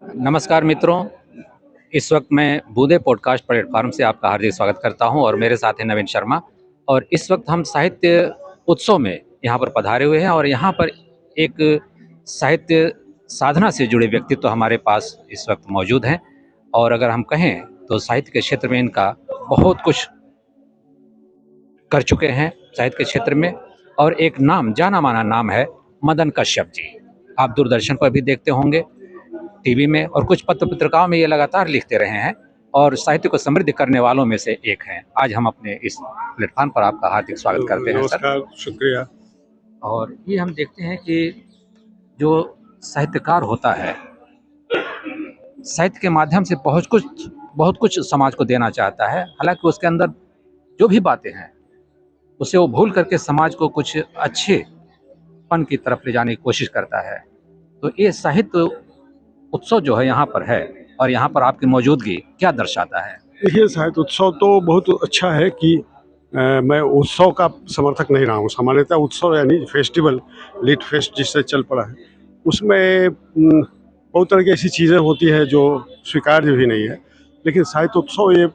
नमस्कार मित्रों, इस वक्त मैं बूंदे पॉडकास्ट प्लेटफॉर्म से आपका हार्दिक स्वागत करता हूं और मेरे साथ हैं नवीन शर्मा। और इस वक्त हम साहित्य उत्सव में यहाँ पर पधारे हुए हैं और यहाँ पर एक साहित्य साधना से जुड़े व्यक्तित्व हमारे पास इस वक्त मौजूद हैं। और अगर हम कहें तो साहित्य के क्षेत्र में इनका बहुत कुछ कर चुके हैं साहित्य के क्षेत्र में। और एक नाम, जाना माना नाम है मदन कश्यप जी। आप दूरदर्शन पर भी देखते होंगे, टीवी में, और कुछ पत्र पत्रिकाओं में ये लगातार लिखते रहे हैं और साहित्य को समृद्ध करने वालों में से एक हैं। आज हम अपने इस प्लेटफॉर्म पर आपका हार्दिक स्वागत करते हैं सर। नमस्कार, शुक्रिया। और ये हम देखते हैं कि जो साहित्यकार होता है, साहित्य के माध्यम से बहुत कुछ समाज को देना चाहता है। हालांकि उसके अंदर जो भी बातें हैं उसे वो भूल करके समाज को कुछ अच्छे पन की तरफ ले जाने की कोशिश करता है। तो ये साहित्य उत्सव जो है यहाँ पर है, और यहाँ पर आपकी मौजूदगी क्या दर्शाता है? देखिए, साहित्य उत्सव तो बहुत अच्छा है कि मैं उत्सव का समर्थक नहीं रहा हूँ। सामान्यतः उत्सव यानी फेस्टिवल, लिट फेस्ट जिससे चल पड़ा है, उसमें बहुत तरह की ऐसी चीज़ें होती हैं जो स्वीकार्य भी नहीं है। लेकिन साहित्य उत्सव ये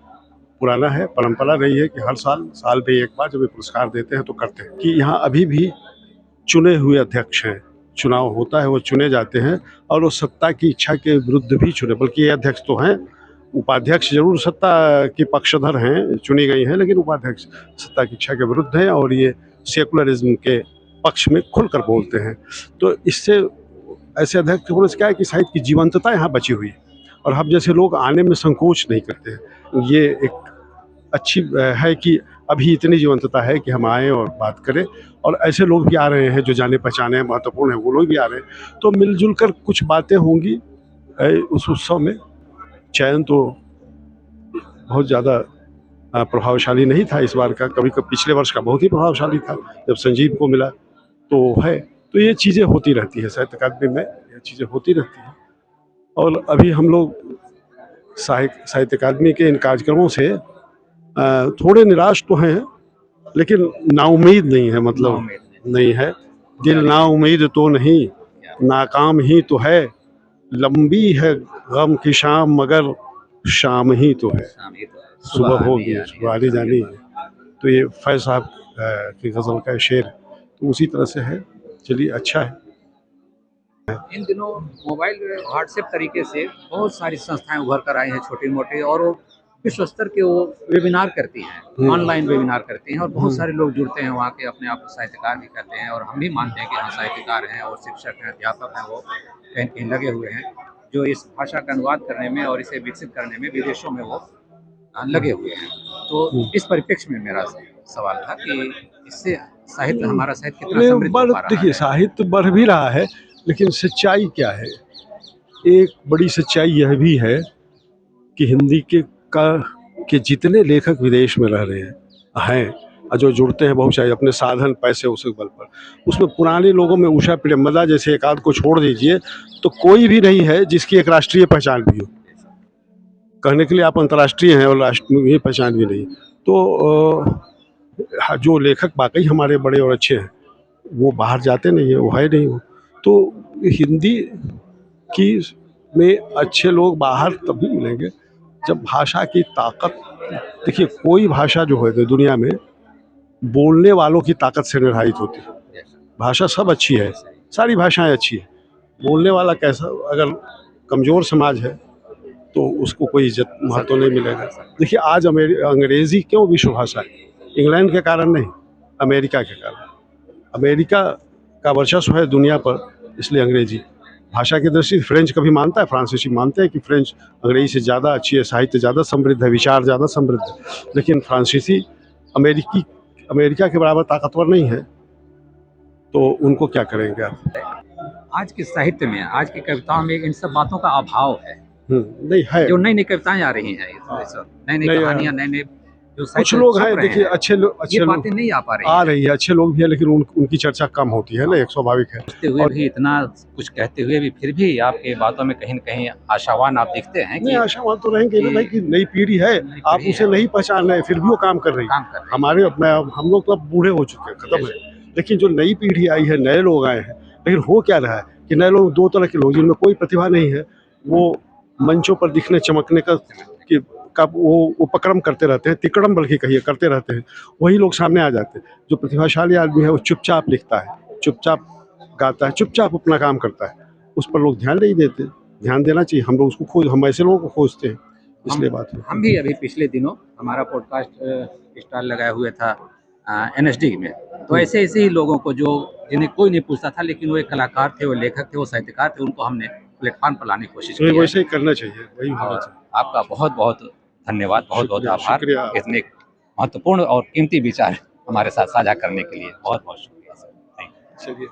पुराना है, परंपरा रही है कि हर साल में एक बार जब ये पुरस्कार देते हैं तो करते हैं। कि यहाँ अभी भी चुने हुए अध्यक्ष हैं, चुनाव होता है, वो चुने जाते हैं और वो सत्ता की इच्छा के विरुद्ध भी चुने, बल्कि ये अध्यक्ष तो हैं, उपाध्यक्ष जरूर सत्ता के पक्षधर हैं, चुनी गई हैं, लेकिन उपाध्यक्ष सत्ता की इच्छा के विरुद्ध हैं और ये सेकुलरिज्म के पक्ष में खुलकर बोलते हैं। तो इससे ऐसे अध्यक्ष होने से क्या है कि साहित्य की जीवंतता यहाँ बची हुई है और हम जैसे लोग आने में संकोच नहीं करते हैं। ये एक अच्छी है कि अभी इतनी जीवंतता है कि हम आएँ और बात करें, और ऐसे लोग भी आ रहे हैं जो जाने पहचाने हैं, महत्वपूर्ण हैं, वो लोग भी आ रहे हैं। तो मिलजुल कर कुछ बातें होंगी उस उत्सव में। चयन तो बहुत ज़्यादा प्रभावशाली नहीं था इस बार का, कभी पिछले वर्ष का बहुत ही प्रभावशाली था जब संजीव को मिला। तो है, तो ये चीज़ें होती रहती है साहित्य अकादमी में, ये चीज़ें होती रहती हैं। और अभी हम लोग साहित्य अकादमी के इन कार्यक्रमों से थोड़े निराश तो हैं, लेकिन नाउम्मीद नहीं है, मतलब नहीं है। दिल नाउम्मीद तो नहीं, नाकाम ही तो है, लंबी है गम की शाम मगर शाम ही तो है, सुबह होगी, सुबह आनी जानी है। तो ये फैज़ साहब की गज़ल का शेर, तो उसी तरह से है। चलिए, अच्छा है। इन दिनों मोबाइल व्हाट्सएप तरीके से बहुत सारी संस्थाएं उभर कर आई हैं, छोटी मोटी, और वो विश्व स्तर के वो वेबिनार करती हैं, ऑनलाइन वेबिनार करती हैं, और बहुत सारे लोग जुड़ते हैं वहाँ के, अपने आप को साहित्यकार भी करते हैं। और हम भी मानते हैं कि हाँ, साहित्यकार हैं और शिक्षक हैं, अध्यापक हैं, वो कहीं कहीं लगे हुए हैं जो इस भाषा का अनुवाद करने में और इसे विकसित करने में विदेशों में वो लगे हुए हैं। तो इस परिप्रेक्ष्य में मेरा सवाल था कि इससे साहित्य, हमारा साहित्य कितना समृद्ध हो पा रहा है? देखिए, साहित्य बढ़ भी रहा है, लेकिन सच्चाई क्या है? एक बड़ी सच्चाई यह भी है कि हिंदी के जितने लेखक विदेश में रह रहे हैं और जो जुड़ते हैं बहुत सारे अपने साधन, पैसे, उसके बल पर, उसमें पुराने लोगों में उषा प्रेमदा जैसे एक आध को छोड़ दीजिए तो कोई भी नहीं है जिसकी एक राष्ट्रीय पहचान भी हो। कहने के लिए आप अंतर्राष्ट्रीय हैं और राष्ट्रीय पहचान भी नहीं। तो जो लेखक वाकई हमारे बड़े और अच्छे हैं वो बाहर जाते नहीं है, वो है नहीं वो। तो हिंदी की में अच्छे लोग बाहर तभी मिलेंगे जब भाषा की ताकत, देखिए कोई भाषा जो है दुनिया में बोलने वालों की ताकत से निर्धारित होती है। भाषा सब अच्छी है, सारी भाषाएं अच्छी है, बोलने वाला कैसा, अगर कमज़ोर समाज है तो उसको कोई इज्जत महत्व नहीं मिलेगा। देखिए, आज अंग्रेज़ी क्यों विश्व भाषा है? इंग्लैंड के कारण नहीं, अमेरिका के कारण। अमेरिका का वर्चस्व है दुनिया पर, इसलिए अंग्रेजी भाषा की दृष्टि से फ्रेंच कभी मानता है, फ्रांसीसी मानते हैं कि फ्रेंच अंग्रेजी से ज़्यादा अच्छी है, साहित्य ज़्यादा समृद्ध है, विचार ज़्यादा समृद्ध है। लेकिन फ्रांसीसी अमेरिका के बराबर ताकतवर नहीं है, तो उनको क्या करेंगे आप? आज के साहित्य में, आज की कविताओं में इन सब बातों का अभाव है। नहीं है। जो नई नई कविताएं आ रही हैं, नई नई कहानियां, नए नए जो कुछ लोग हैं, देखिए अच्छे लोग बातें नहीं आ पा रही, आ रही है, अच्छे लोग भी है, लेकिन उनकी चर्चा कम होती है ना, एक स्वाभाविक है। कहते हुए भी, इतना कुछ कहते हुए भी, फिर भी आपके बातों में कहीं न कहीं आशावान आप दिखते हैं। नहीं, आशावान तो रहेंगे ना भाई, कि नई पीढ़ी है, आप उसे नहीं पहचान रहे, फिर भी वो काम कर रही है। हमारे हम लोग तो अब बूढ़े हो चुके हैं, खत्म है। लेकिन जो नई पीढ़ी आई है, नए लोग आए हैं, लेकिन हो क्या रहा है कि नए लोग दो तरह के लोग, जिनमें कोई प्रतिभा नहीं है, वो मंचों पर दिखने चमकने का वो उपक्रम करते रहते हैं, तिकड़म बल्कि कहिए करते रहते हैं, वही लोग सामने आ जाते हैं। जो प्रतिभाशाली आदमी है वो चुपचाप लिखता है, चुपचाप गाता है, चुपचाप अपना काम करता है, उस पर लोग ध्यान नहीं देते। ध्यान देना चाहिए, हम लोग उसको हम ऐसे लोगों को खोजते हैं, इसलिए बात है। हम भी अभी पिछले दिनों हमारा पॉडकास्ट स्टार लगाया हुआ था एनएसडी में, तो ऐसे ऐसे ही लोगों को जो जिन्हें कोई नहीं पूछता था, लेकिन वो एक कलाकार थे, वो लेखक थे, वो साहित्यकार थे, उनको हमने प्लेटफॉर्म पर लाने की कोशिश तो की है। वैसे ही करना चाहिए, वही होना और चाहिए। आपका बहुत बहुत धन्यवाद, बहुत बहुत शुक्रिया, आभार शुक्रिया। इतने महत्वपूर्ण और कीमती विचार हमारे साथ साझा करने के लिए। बहुत बहुत शुक्रिया सर, थैंक यू। चलिए।